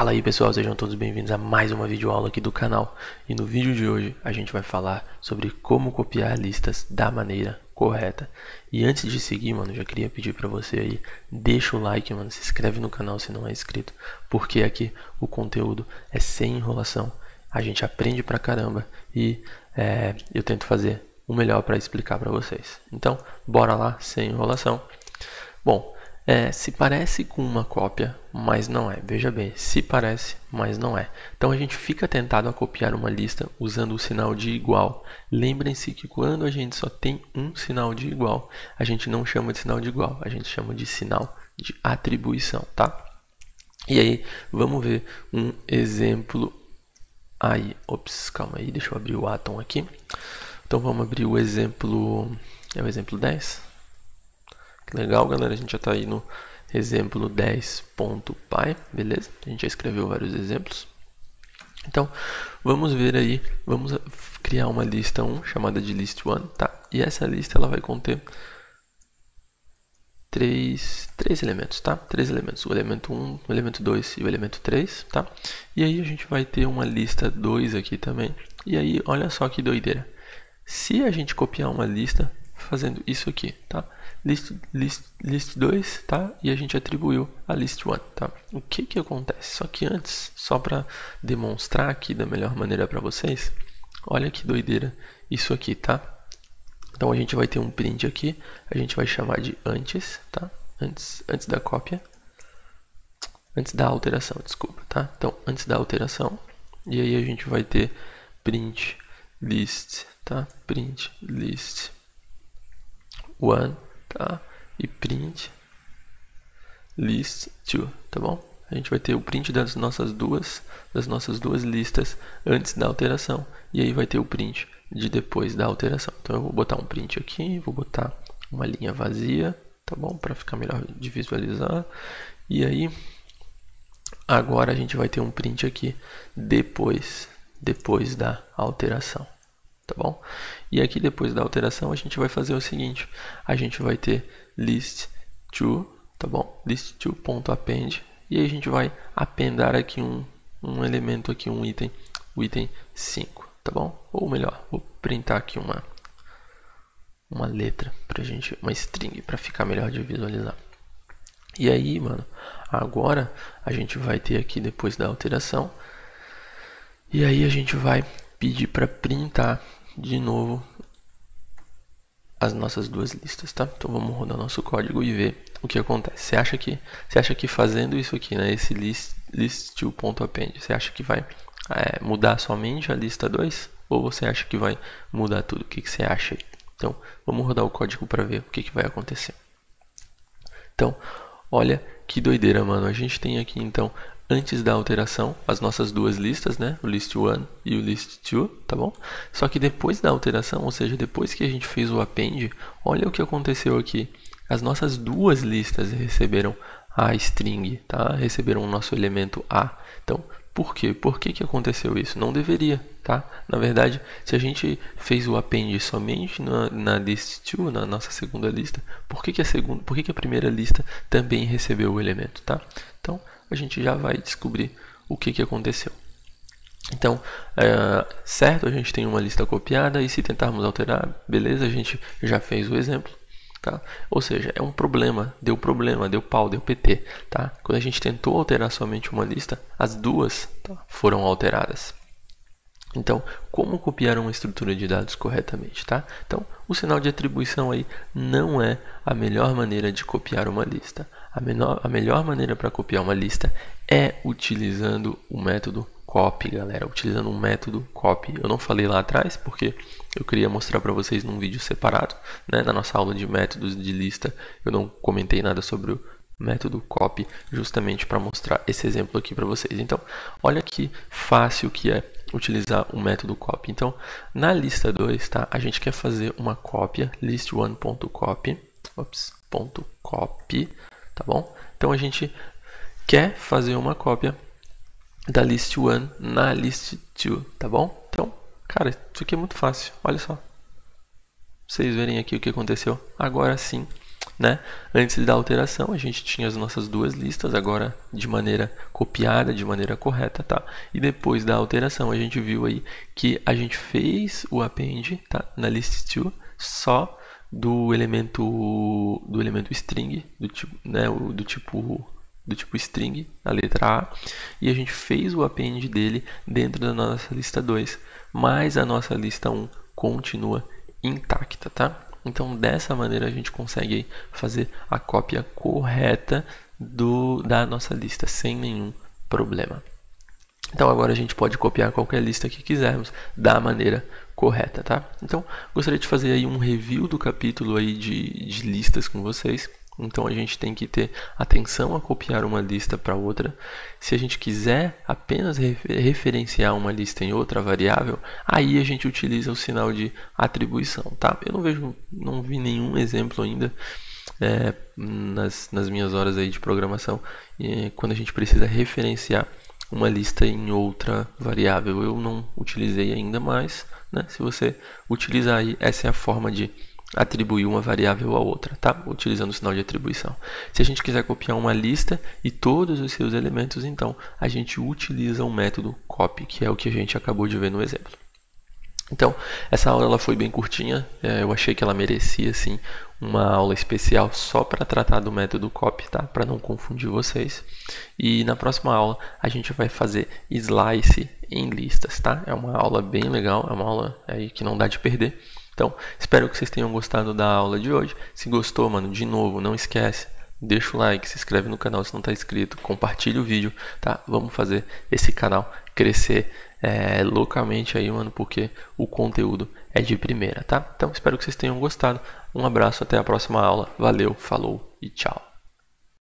Fala aí pessoal, sejam todos bem-vindos a mais uma videoaula aqui do canal. E no vídeo de hoje a gente vai falar sobre como copiar listas da maneira correta. E antes de seguir, mano, já queria pedir pra você aí, deixa o like, mano, se inscreve no canal se não é inscrito, porque aqui o conteúdo é sem enrolação, a gente aprende pra caramba e eu tento fazer o melhor para explicar pra vocês. Então, bora lá, sem enrolação. Bom, se parece com uma cópia, mas não é. Veja bem, se parece, mas não é. Então a gente fica tentado a copiar uma lista usando o sinal de igual. Lembrem-se que quando a gente só tem um sinal de igual, a gente não chama de sinal de igual, a gente chama de sinal de atribuição, tá? E aí, vamos ver um exemplo aí. Ops, calma aí, deixa eu abrir o Atom aqui. Então vamos abrir o exemplo, é o exemplo 10. Legal, galera, a gente já está aí no exemplo 10.py, beleza? A gente já escreveu vários exemplos. Então, vamos ver aí, vamos criar uma lista 1 chamada de list1, tá? E essa lista ela vai conter três elementos, tá? Três elementos, o elemento 1, o elemento 2 e o elemento 3, tá? E aí a gente vai ter uma lista 2 aqui também. E aí, olha só que doideira. Se a gente copiar uma lista fazendo isso aqui, tá? List 2, tá? E a gente atribuiu a list 1, tá? O que que acontece? Só que antes, só para demonstrar aqui da melhor maneira para vocês, olha que doideira isso aqui, tá? Então a gente vai ter um print aqui, a gente vai chamar de antes, tá? Antes da cópia, antes da alteração, desculpa, tá? Então antes da alteração, e aí a gente vai ter print list, tá? Print list 1, tá? E print list 2, tá bom? A gente vai ter o print das nossas duas listas antes da alteração, e aí vai ter o print de depois da alteração. Então eu vou botar um print aqui, vou botar uma linha vazia, tá bom? Para ficar melhor de visualizar. E aí agora a gente vai ter um print aqui depois da alteração. Tá bom? E aqui depois da alteração a gente vai fazer o seguinte, a gente vai ter list2, tá bom? List2.append, e aí a gente vai appendar aqui um elemento aqui, um item, o item 5, tá bom? Ou melhor, vou printar aqui uma letra pra gente, uma string para ficar melhor de visualizar. E aí, mano, agora a gente vai ter aqui depois da alteração, e aí a gente vai pedir para printar de novo as nossas duas listas, tá? Então vamos rodar nosso código e ver o que acontece. Você acha que fazendo isso aqui, né, esse list2.append, você acha que vai mudar somente a lista 2? Ou você acha que vai mudar tudo? O que você acha aí? Então vamos rodar o código para ver o que vai acontecer. Então, olha que doideira, mano. A gente tem aqui então antes da alteração, as nossas duas listas, né? O list1 e o list2, tá bom? Só que depois da alteração, ou seja, depois que a gente fez o append, olha o que aconteceu aqui. As nossas duas listas receberam a string, tá? Receberam o nosso elemento A. Então, por quê? Por que aconteceu isso? Não deveria, tá? Na verdade, se a gente fez o append somente na list2, na nossa segunda lista, por que a primeira lista também recebeu o elemento, tá? Então, a gente já vai descobrir o que aconteceu. Então, certo, a gente tem uma lista copiada e se tentarmos alterar, beleza, a gente já fez o exemplo, tá? Ou seja, é um problema, deu pau, deu PT, tá? Quando a gente tentou alterar somente uma lista, as duas, tá, foram alteradas. Então, como copiar uma estrutura de dados corretamente, tá? Então, o sinal de atribuição aí não é a melhor maneira de copiar uma lista. A melhor maneira para copiar uma lista é utilizando o método copy, galera. Utilizando um método copy. Eu não falei lá atrás porque eu queria mostrar para vocês num vídeo separado, né? Na nossa aula de métodos de lista, eu não comentei nada sobre o método copy, justamente para mostrar esse exemplo aqui para vocês. Então, olha que fácil que é utilizar o método copy. Então, na lista 2, tá? A gente quer fazer uma cópia, list1.copy, .copy, tá bom? Então, a gente quer fazer uma cópia da list1 na list2, tá bom? Então, cara, isso aqui é muito fácil, olha só. Vocês verem aqui o que aconteceu. Agora sim, né? Antes da alteração, a gente tinha as nossas duas listas, agora de maneira copiada, de maneira correta, tá? E depois da alteração, a gente viu aí que a gente fez o append, tá? Na list2, só do elemento string, do tipo, né? Do tipo string, a letra A, e a gente fez o append dele dentro da nossa lista 2, mas a nossa lista 1 continua intacta, tá? Então, dessa maneira, a gente consegue fazer a cópia correta da nossa lista, sem nenhum problema. Então, agora a gente pode copiar qualquer lista que quisermos da maneira correta, tá? Então, gostaria de fazer aí um review do capítulo aí de listas com vocês. Então, a gente tem que ter atenção a copiar uma lista para outra. Se a gente quiser apenas referenciar uma lista em outra variável, aí a gente utiliza o sinal de atribuição, tá? Eu não vi nenhum exemplo ainda nas minhas horas aí de programação quando a gente precisa referenciar uma lista em outra variável. Eu não utilizei ainda mais, né? Se você utilizar aí, essa é a forma de atribuir uma variável a outra, tá? Utilizando o sinal de atribuição. Se a gente quiser copiar uma lista e todos os seus elementos, então a gente utiliza o método copy, que é o que a gente acabou de ver no exemplo. Então, essa aula ela foi bem curtinha, eu achei que ela merecia assim, uma aula especial só para tratar do método copy, tá? Para não confundir vocês. E na próxima aula a gente vai fazer slice em listas, tá? É uma aula bem legal, é uma aula aí que não dá de perder. Então, espero que vocês tenham gostado da aula de hoje. Se gostou, mano, de novo, não esquece, deixa o like, se inscreve no canal se não está inscrito, compartilha o vídeo, tá? Vamos fazer esse canal crescer loucamente aí, mano, porque o conteúdo é de primeira, tá? Então, espero que vocês tenham gostado. Um abraço, até a próxima aula. Valeu, falou e tchau.